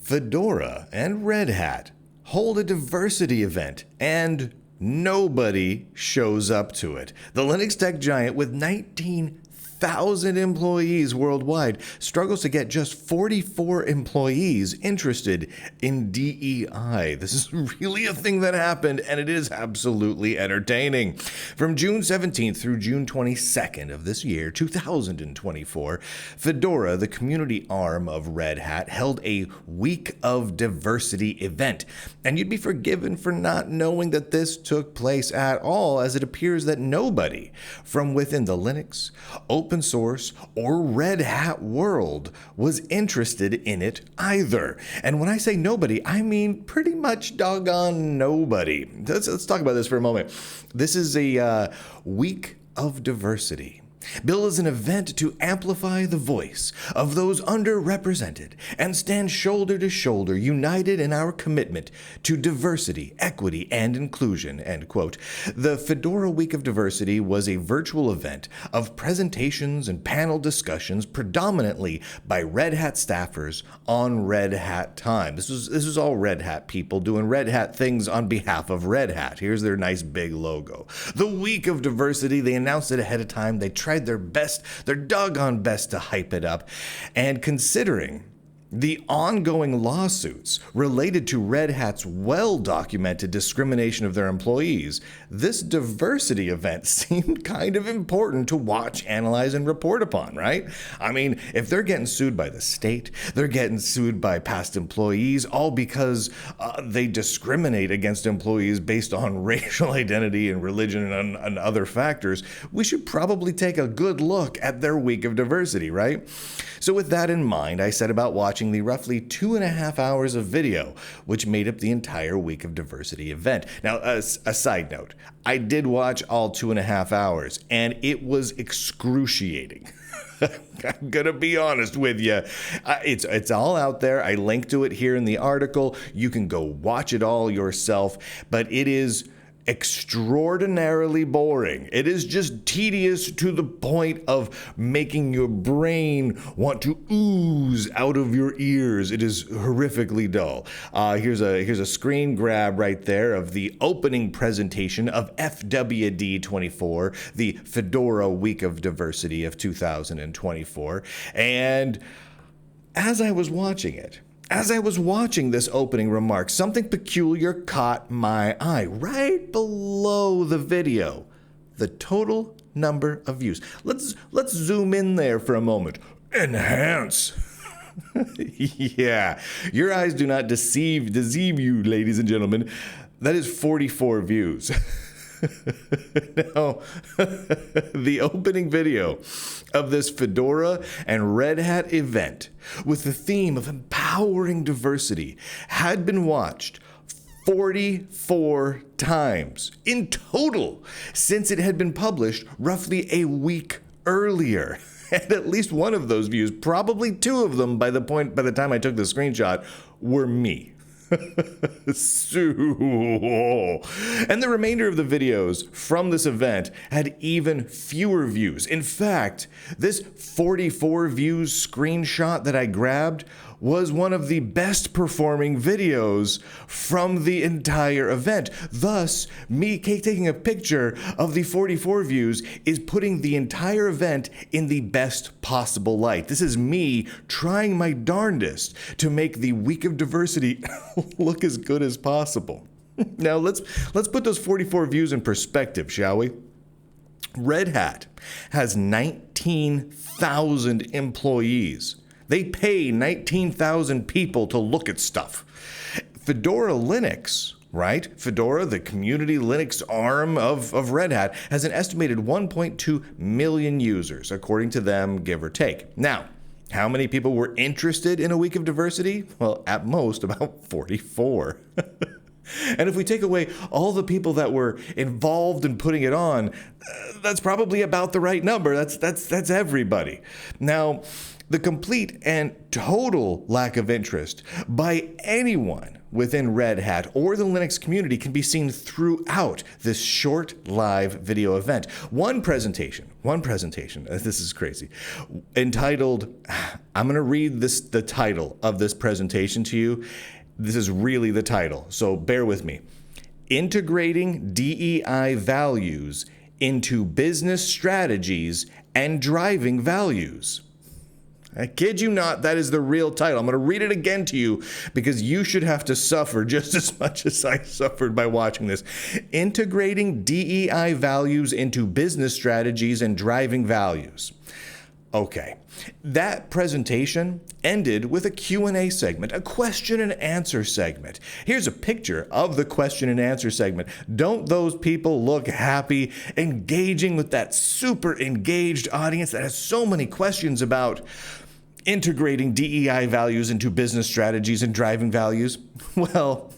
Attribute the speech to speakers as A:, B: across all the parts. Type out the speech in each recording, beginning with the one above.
A: Fedora and Red Hat hold a diversity event, and nobody shows up to it. The Linux Tech giant, with 19,000 employees worldwide, struggles to get just 44 employees interested in DEI. This is really a thing that happened, and it is absolutely entertaining. From June 17th through June 22nd of this year, 2024, Fedora, the community arm of Red Hat, held a Week of Diversity event. And you'd be forgiven for not knowing that this took place at all, as it appears that nobody from within the Linux, open source, or Red Hat world was interested in it either. And when I say nobody, I mean pretty much doggone nobody. Let's talk about this for a moment. This is a Week of Diversity, billed as an event to amplify the voice of those underrepresented and stand shoulder to shoulder, united in our commitment to diversity, equity, and inclusion, end quote. The Fedora Week of Diversity was a virtual event of presentations and panel discussions, predominantly by Red Hat staffers on Red Hat time. This was all Red Hat people doing Red Hat things on behalf of Red Hat. Here's their nice big logo. The Week of Diversity, they announced it ahead of time. They tried their best, their doggone best, to hype it up. And considering the ongoing lawsuits related to Red Hat's well-documented discrimination of their employees, this diversity event seemed kind of important to watch, analyze, and report upon, right? I mean, if they're getting sued by the state, they're getting sued by past employees, all because they discriminate against employees based on racial identity and religion and other factors, we should probably take a good look at their Week of Diversity, right? So with that in mind, I set about watching the roughly 2.5 hours of video, which made up the entire Week of Diversity event. Now, a side note, I did watch all 2.5 hours, and it was excruciating. I'm gonna be honest with you. It's all out there. I linked to it here in the article. You can go watch it all yourself, but it is extraordinarily boring. It is just tedious to the point of making your brain want to ooze out of your ears. It is horrifically dull. Here's a screen grab right there of the opening presentation of FWD24, the Fedora Week of Diversity of 2024. And as I was watching this opening remark, something peculiar caught my eye. Right below the video, the total number of views. Let's zoom in there for a moment. Enhance. Yeah, your eyes do not deceive you, ladies and gentlemen. That is 44 views. Now, the opening video of this Fedora and Red Hat event, with the theme of empowering diversity, had been watched 44 times in total since it had been published roughly a week earlier. And at least one of those views, probably two of them by the time I took the screenshot, were me. And the remainder of the videos from this event had even fewer views. In fact, this 44 views screenshot that I grabbed was one of the best performing videos from the entire event. Thus, me taking a picture of the 44 views is putting the entire event in the best possible light. This is me trying my darndest to make the Week of Diversity look as good as possible. Now, let's put those 44 views in perspective, shall we? Red Hat has 19,000 employees. They pay 19,000 people to look at stuff. Fedora Linux, right? Fedora, the community Linux arm of Red Hat, has an estimated 1.2 million users, according to them, give or take. Now, how many people were interested in a Week of Diversity? Well, at most, about 44. And if we take away all the people that were involved in putting it on, that's probably about the right number. That's everybody. Now, The complete and total lack of interest by anyone within Red Hat or the Linux community can be seen throughout this short live video event. One presentation, this is crazy, entitled, I'm going to read the title of this presentation to you. This is really the title, so bear with me. Integrating DEI values into business strategies and driving values. I kid you not, that is the real title. I'm going to read it again to you because you should have to suffer just as much as I suffered by watching this. Integrating DEI values into business strategies and driving values. Okay, that presentation ended with a Q&A segment, a question and answer segment. Here's a picture of the question and answer segment. Don't those people look happy, engaging with that super engaged audience that has so many questions about integrating DEI values into business strategies and driving values? Well,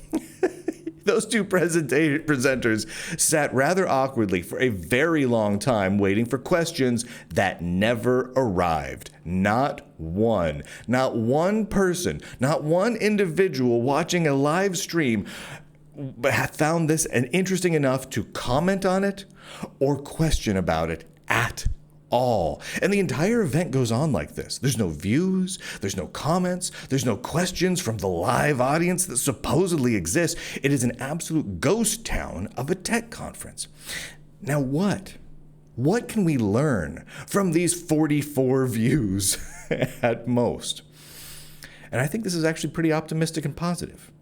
A: those two presenters sat rather awkwardly for a very long time waiting for questions that never arrived. Not one person, not one individual watching a live stream found this interesting enough to comment on it or question about it at all. And the entire event goes on like this. There's no views, there's no comments, there's no questions from the live audience that supposedly exists. It is an absolute ghost town of a tech conference. Now what? What can we learn from these 44 views at most? And I think this is actually pretty optimistic and positive.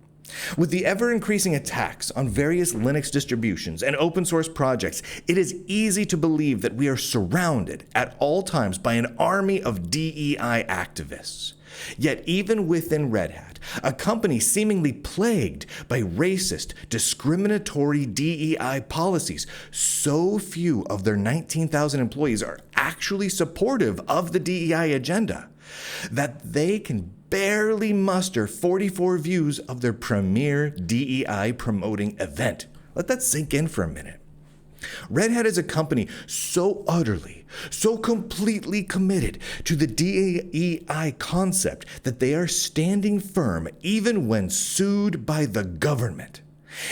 A: With the ever-increasing attacks on various Linux distributions and open source projects, it is easy to believe that we are surrounded at all times by an army of DEI activists. Yet even within Red Hat, a company seemingly plagued by racist, discriminatory DEI policies, so few of their 19,000 employees are actually supportive of the DEI agenda that they can barely muster 44 views of their premier DEI promoting event. Let that sink in for a minute. Red Hat is a company so utterly, so completely committed to the DEI concept that they are standing firm even when sued by the government.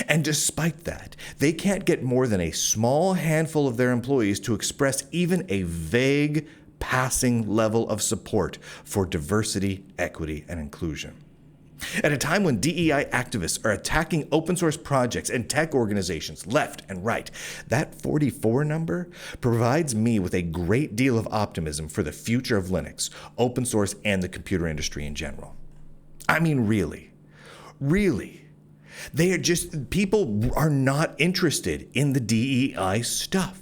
A: And despite that, they can't get more than a small handful of their employees to express even a vague, passing level of support for diversity, equity, and inclusion. At a time when DEI activists are attacking open source projects and tech organizations left and right, that 44 number provides me with a great deal of optimism for the future of Linux, open source, and the computer industry in general. I mean, really. People are not interested in the DEI stuff.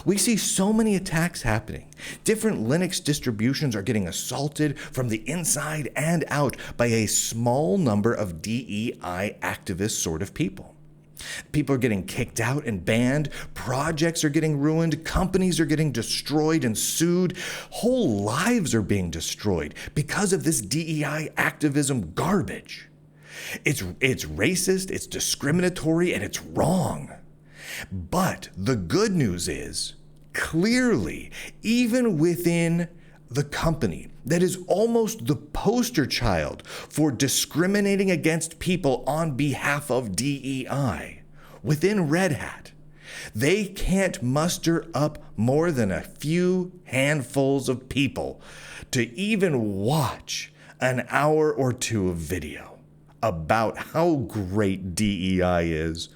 A: We see so many attacks happening. Different Linux distributions are getting assaulted from the inside and out by a small number of DEI activist sort of people. People are getting kicked out and banned, projects are getting ruined, companies are getting destroyed and sued, whole lives are being destroyed because of this DEI activism garbage. It's racist, it's discriminatory, and it's wrong. But the good news is, clearly, even within the company that is almost the poster child for discriminating against people on behalf of DEI, within Red Hat, they can't muster up more than a few handfuls of people to even watch an hour or two of video about how great DEI is.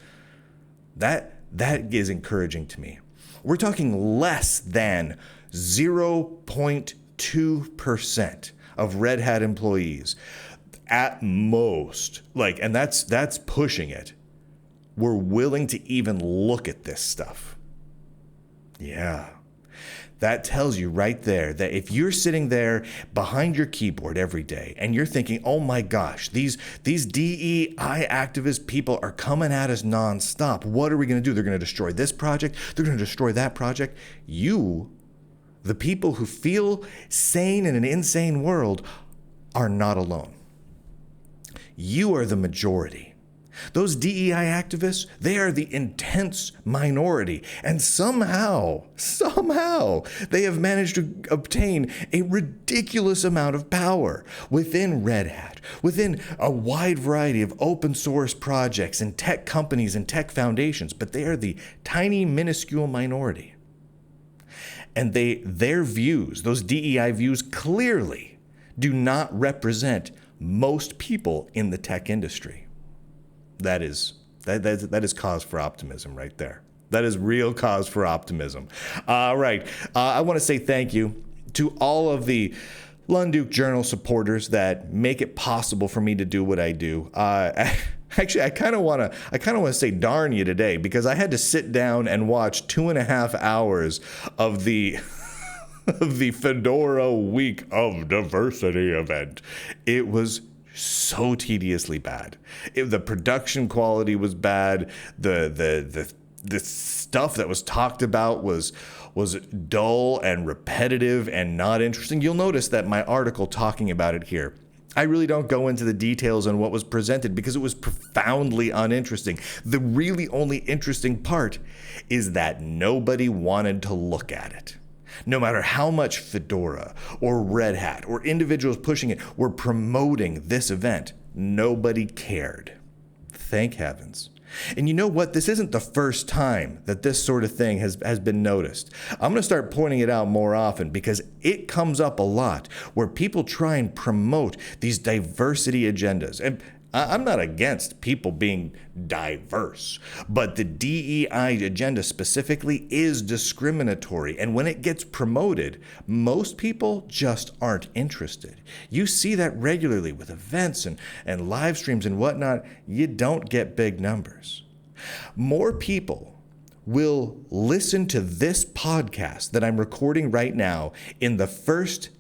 A: That is encouraging to me. We're talking less than 0.2% of Red Hat employees at most, and that's pushing it, were willing to even look at this stuff. Yeah. That tells you right there that if you're sitting there behind your keyboard every day and you're thinking, oh my gosh, these DEI activist people are coming at us nonstop. What are we going to do? They're going to destroy this project. They're going to destroy that project. You, the people who feel sane in an insane world, are not alone. You are the majority. Those DEI activists, they are the intense minority. And somehow, they have managed to obtain a ridiculous amount of power within Red Hat, within a wide variety of open source projects and tech companies and tech foundations. But they are the tiny, minuscule minority. And their views, those DEI views, clearly do not represent most people in the tech industry. That is cause for optimism right there. That is real cause for optimism. All right. I want to say thank you to all of the Lunduke Journal supporters that make it possible for me to do what I do. Actually, I kind of want to say darn you today, because I had to sit down and watch 2.5 hours of the Fedora Week of Diversity event. It was so tediously bad. The production quality was bad. The stuff that was talked about was dull and repetitive and not interesting. You'll notice that my article talking about it here, I really don't go into the details on what was presented because it was profoundly uninteresting. The really only interesting part is that nobody wanted to look at it. No matter how much Fedora or Red Hat or individuals pushing it were promoting this event, nobody cared. Thank heavens. And you know what? This isn't the first time that this sort of thing has been noticed. I'm going to start pointing it out more often because it comes up a lot where people try and promote these diversity agendas. And I'm not against people being diverse, but the DEI agenda specifically is discriminatory. And when it gets promoted, most people just aren't interested. You see that regularly with events and live streams and whatnot. You don't get big numbers. More people will listen to this podcast that I'm recording right now in the first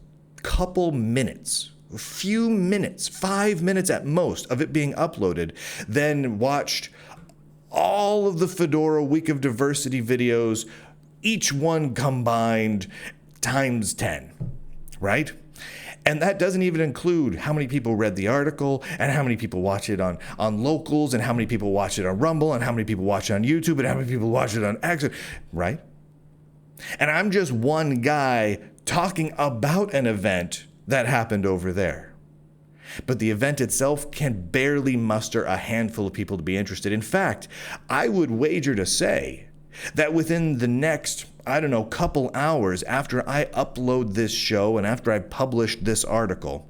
A: couple minutes, a few minutes, 5 minutes at most of it being uploaded, then watched all of the Fedora Week of Diversity videos, each one combined times 10, right? And that doesn't even include how many people read the article and how many people watch it on Locals and how many people watch it on Rumble and how many people watch it on YouTube and how many people watch it on X, right? And I'm just one guy talking about an event that happened over there. But the event itself can barely muster a handful of people to be interested. In fact, I would wager to say that within the next, couple hours after I upload this show and after I publish this article,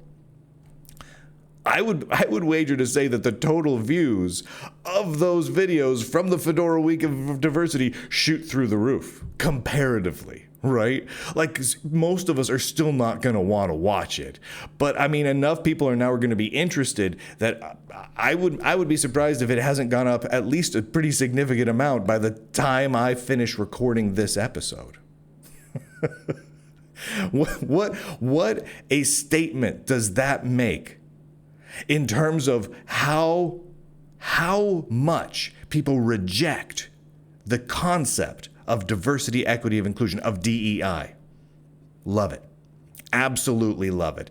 A: I would wager to say that the total views of those videos from the Fedora Week of Diversity shoot through the roof, comparatively. Right? Like, most of us are still not going to want to watch it. But I mean, enough people are now going to be interested that I would be surprised if it hasn't gone up at least a pretty significant amount by the time I finish recording this episode. What a statement does that make in terms of how much people reject the concept of diversity, equity, of inclusion, of DEI. Love it. Absolutely love it.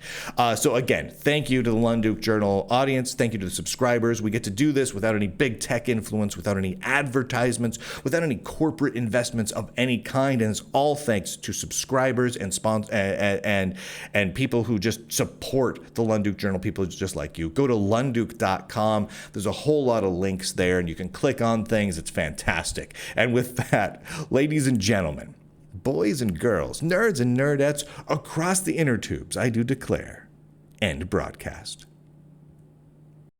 A: So again, thank you to the Lunduke Journal audience. Thank you to the subscribers. We get to do this without any big tech influence, without any advertisements, without any corporate investments of any kind. And it's all thanks to subscribers and and people who just support the Lunduke Journal, people just like you. Go to lunduke.com. There's a whole lot of links there, and you can click on things. It's fantastic. And with that, ladies and gentlemen, boys and girls, nerds and nerdettes across the inner tubes, I do declare, end broadcast.